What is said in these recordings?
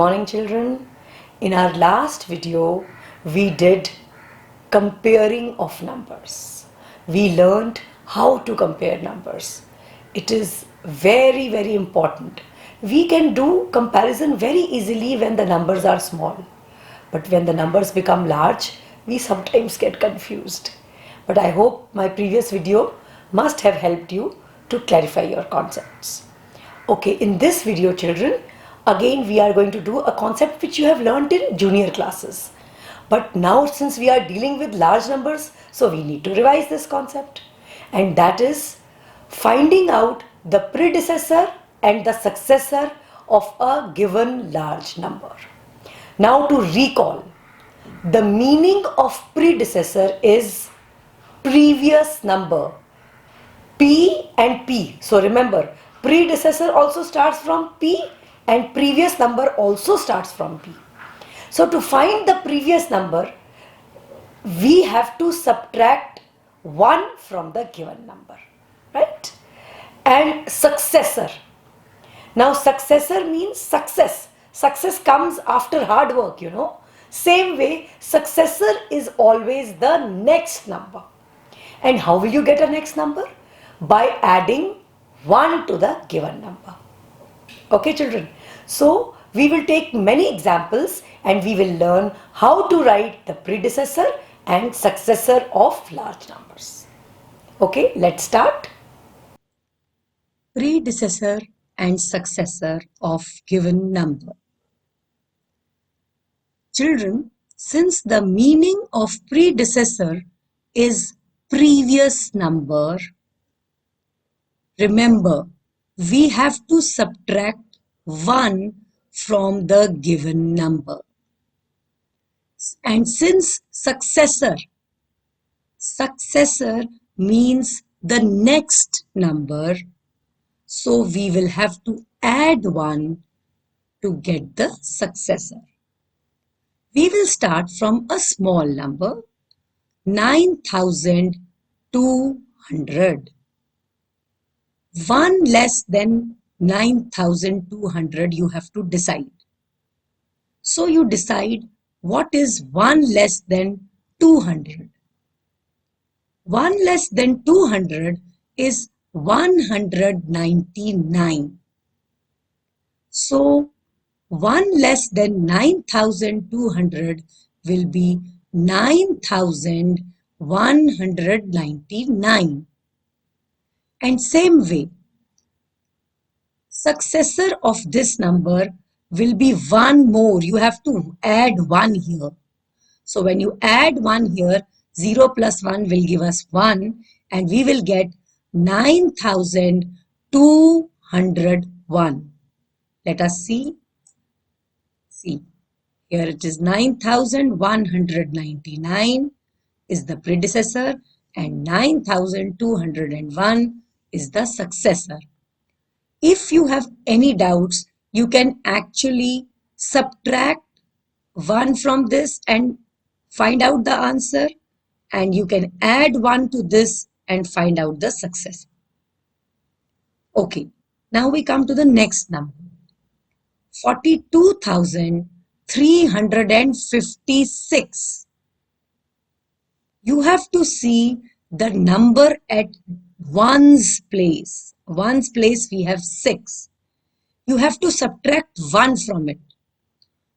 morning, children. In our last video, we did comparing of numbers. We learned how to compare numbers. It is very, very important. We can do comparison very easily when the numbers are small. But when the numbers become large, we sometimes get confused. But I hope my previous video must have helped you to clarify your concepts. Okay, in this video, children, again we are going to do a concept which you have learnt in junior classes. But now since we are dealing with large numbers, so we need to revise this concept. And that is finding out the predecessor and the successor of a given large number. Now to recall, the meaning of predecessor is previous number. P and P. So remember, predecessor also starts from P and previous number also starts from P. So to find the previous number, we have to subtract 1 from the given number, right? And successor. Now successor means success. Success comes after hard work, you know. Same way, successor is always the next number. And how will you get a next number? By adding 1 to the given number. Okay, children. So we will take many examples and we will learn how to write the predecessor and successor of large numbers. Okay, let's start. Predecessor and successor of given number. Children, since the meaning of predecessor is previous number, remember we have to subtract 1 from the given number. And since successor means the next number, so we will have to add 1 to get the successor. We will start from a small number, 9,200. 1 less than 9,200 you have to decide. So you decide what is 1 less than 200. 1 less than 200 is 199. So 1 less than 9,200 will be 9,199. And same way, successor of this number will be 1 more. You have to add 1 here. So when you add 1 here, 0 plus 1 will give us 1 and we will get 9,201. Let us see. See, here it is 9,199 is the predecessor and 9,201 is the successor. If you have any doubts, you can actually subtract 1 from this and find out the answer, and you can add 1 to this and find out the successor. Okay, now we come to the next number. 42,356. You have to see the number at ones place. Ones place we have 6. You have to subtract 1 from it.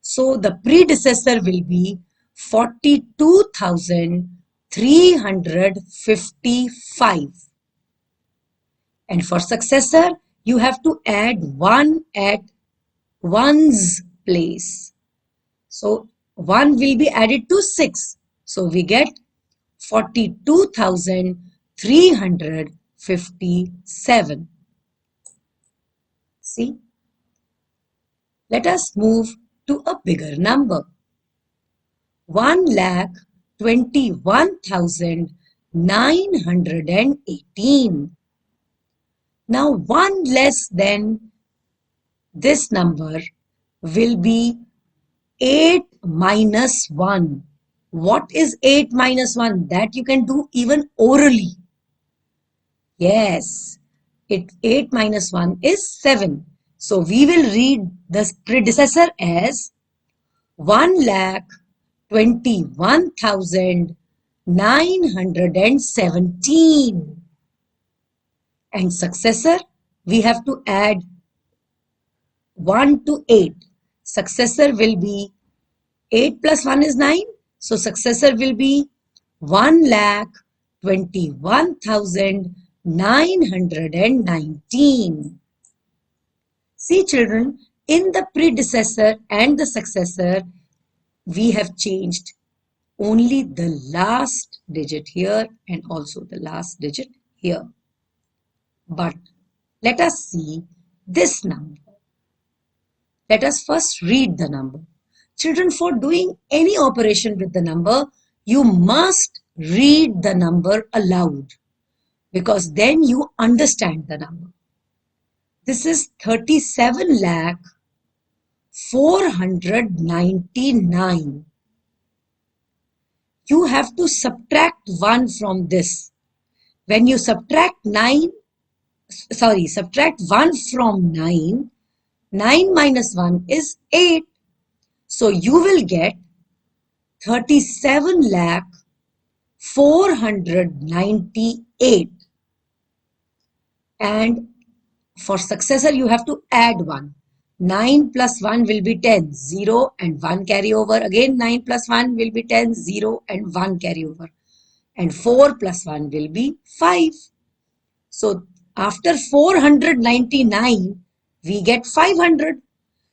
So the predecessor will be 42,355. And for successor, you have to add 1 at ones place. So 1 will be added to 6. So we get 42,357. See? Let us move to a bigger number. 1,21,918. Now 1 less than this number will be 8 minus 1. What is 8 minus 1? That you can do even orally. Yes, 8 minus 1 is 7. So we will read the predecessor as 1,21,917. And successor, we have to add 1 to 8. Successor will be 8 plus 1 is 9. So successor will be 1,21,919. See children, in the predecessor and the successor, we have changed only the last digit here and also the last digit here. But let us see this number. Let us first read the number. Children, for doing any operation with the number, you must read the number aloud because then you understand the number. This is 37 lakh 499. You have to subtract 1 from this. When you subtract 1 from 9, 9 minus 1 is 8. So you will get 37 lakh 498. And for successor, you have to add 1. 9 plus 1 will be 10, 0 and 1 carry over. Again 9 plus 1 will be 10, 0 and 1 carry over. And 4 plus 1 will be 5. So after 499, we get 500.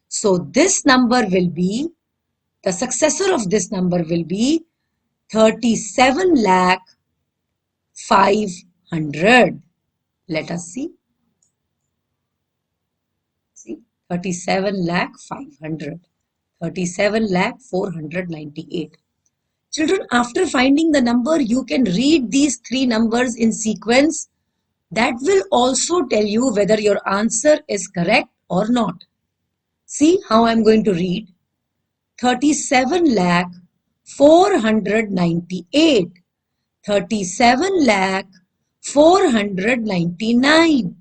So this number will be, the successor of this number will be 37 lakh 500. Let us see. See, 37 lakh 500. 37 lakh 498. Children, after finding the number, you can read these three numbers in sequence. That will also tell you whether your answer is correct or not. See how I'm going to read. 37 lakh 498. 37 lakh 499.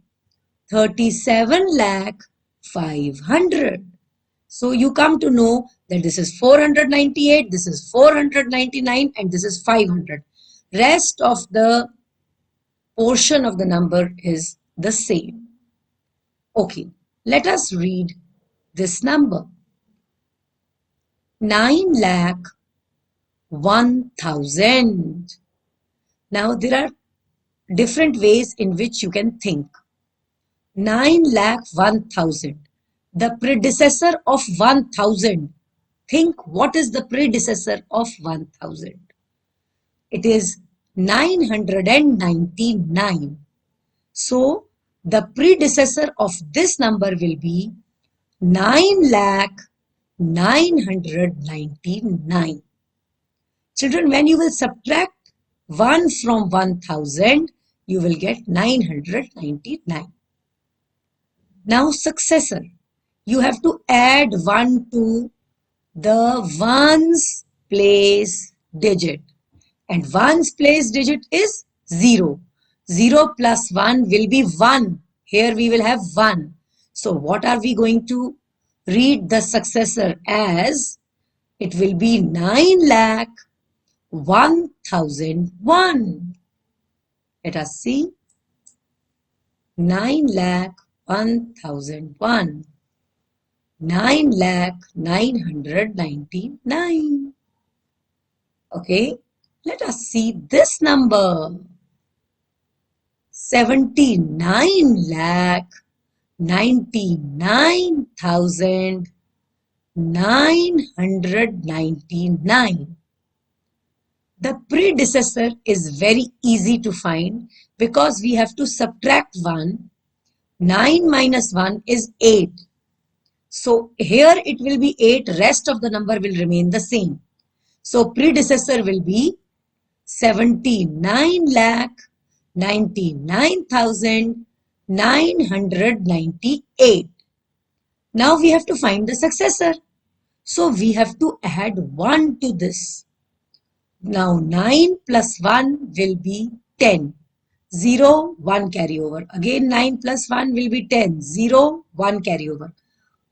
37 lakh 500. So you come to know that this is 498, this is 499 and this is 500. Rest of the portion of the number is the same. Okay, let us read this number. 9 lakh 1,000. Now there are different ways in which you can think. 9 lakh 1,000. The predecessor of 1,000. Think what is the predecessor of 1,000? It is 999. So the predecessor of this number will be 9 lakh 999. Children, when you will subtract 1 from 1,000, you will get 999. Now successor, you have to add 1 to the ones place digit, and ones place digit is 0. 0 plus 1 will be 1. Here we will have 1. So what are we going to read the successor as? It will be 9 lakh 1,001. Let us see. 9 lakh 1,001. 9 lakh 999. Okay, let us see this number. 79 lakh 99,999. The predecessor is very easy to find because we have to subtract 1. 9 minus 1 is 8. So here it will be 8, rest of the number will remain the same. So predecessor will be 79 lakh 99,998. Now we have to find the successor. So we have to add 1 to this. Now 9 plus 1 will be 10. 0, 1 carryover. Again 9 plus 1 will be 10. 0, 1 carryover.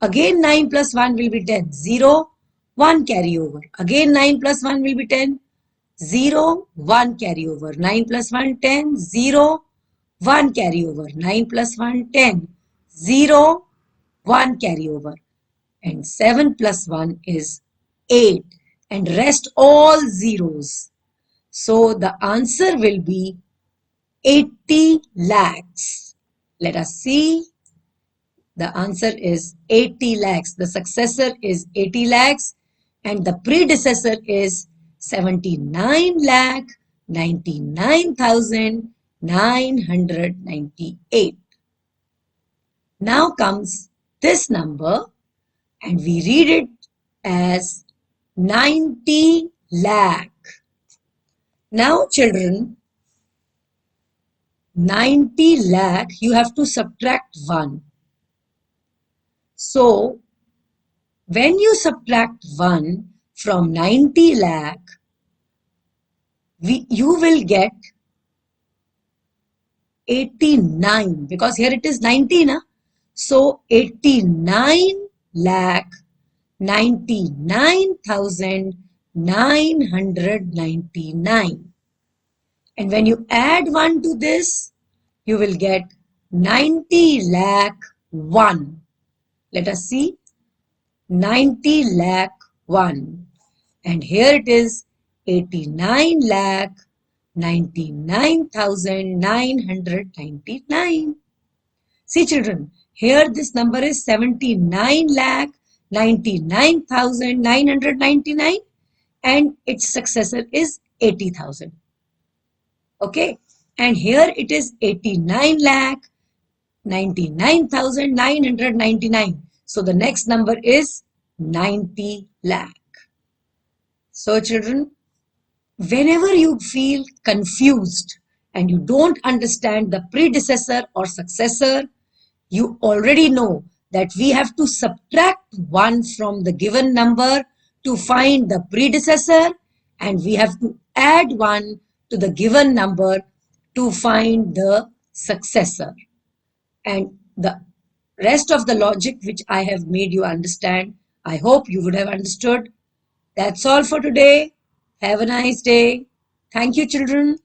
Again 9 plus 1 will be 10. 0, 1 carryover. Again 9 plus 1 will be 10. 0, 1 carryover. 9 plus 1, 10. 0, 1 carryover. 9 plus 1, 10. 0, 1 carryover. And 7 plus 1 is 8. And rest all zeros. So the answer will be 80 lakhs. Let us see. The answer is 80 lakhs. The successor is 80 lakhs and the predecessor is 79 lakh 99,998. Now comes this number and we read it as 90 lakh. Now children, 90 lakh, you have to subtract 1. So, when you subtract 1 from 90 lakh, you will get 89 because here it is 90, na? So, 89 lakh 99,999. And when you add 1 to this, you will get 90 lakh 1. Let us see. 90 lakh 1. And here it is 89 lakh 99,999. See children, here this number is 79 lakh 99,999 and its successor is 80,000. Okay, and here it is 89 lakh 99,999. So the next number is 90 lakh. So children, whenever you feel confused and you don't understand the predecessor or successor, you already know that we have to subtract 1 from the given number to find the predecessor and we have to add 1 to the given number to find the successor. And the rest of the logic which I have made you understand, I hope you would have understood. That's all for today. Have a nice day. Thank you, children.